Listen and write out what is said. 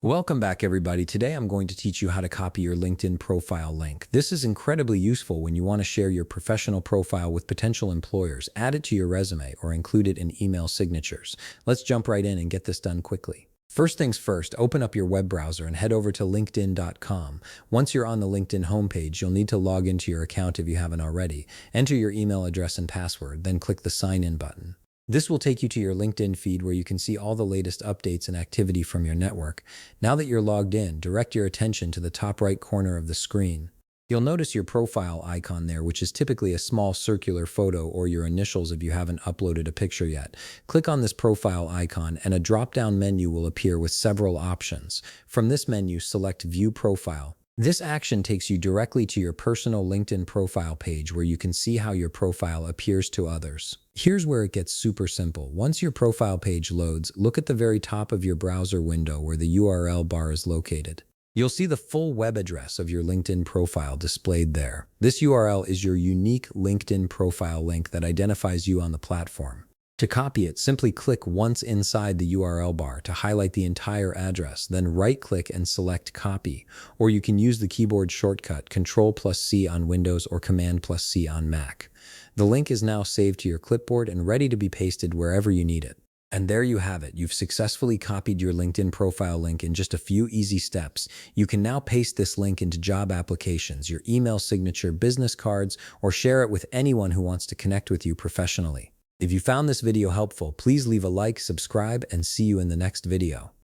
Welcome back, everybody. Today I'm going to teach you how to copy your LinkedIn profile link. This is incredibly useful when you want to share your professional profile with potential employers, add it to your resume, or include it in email signatures. Let's jump right in and get this done quickly. First things first, open up your web browser and head over to linkedin.com. Once you're on the LinkedIn homepage, you'll need to log into your account if you haven't already. Enter your email address and password, then click the Sign In button. This will take you to your LinkedIn feed where you can see all the latest updates and activity from your network. Now that you're logged in, direct your attention to the top right corner of the screen. You'll notice your profile icon there, which is typically a small circular photo or your initials if you haven't uploaded a picture yet. Click on this profile icon and a drop-down menu will appear with several options. From this menu, select View Profile. This action takes you directly to your personal LinkedIn profile page where you can see how your profile appears to others. Here's where it gets super simple. Once your profile page loads, look at the very top of your browser window where the URL bar is located. You'll see the full web address of your LinkedIn profile displayed there. This URL is your unique LinkedIn profile link that identifies you on the platform. To copy it, simply click once inside the URL bar to highlight the entire address, then right-click and select Copy, or you can use the keyboard shortcut Ctrl+C on Windows or Command+C on Mac. The link is now saved to your clipboard and ready to be pasted wherever you need it. And there you have it. You've successfully copied your LinkedIn profile link in just a few easy steps. You can now paste this link into job applications, your email signature, business cards, or share it with anyone who wants to connect with you professionally. If you found this video helpful, please leave a like, subscribe, and see you in the next video.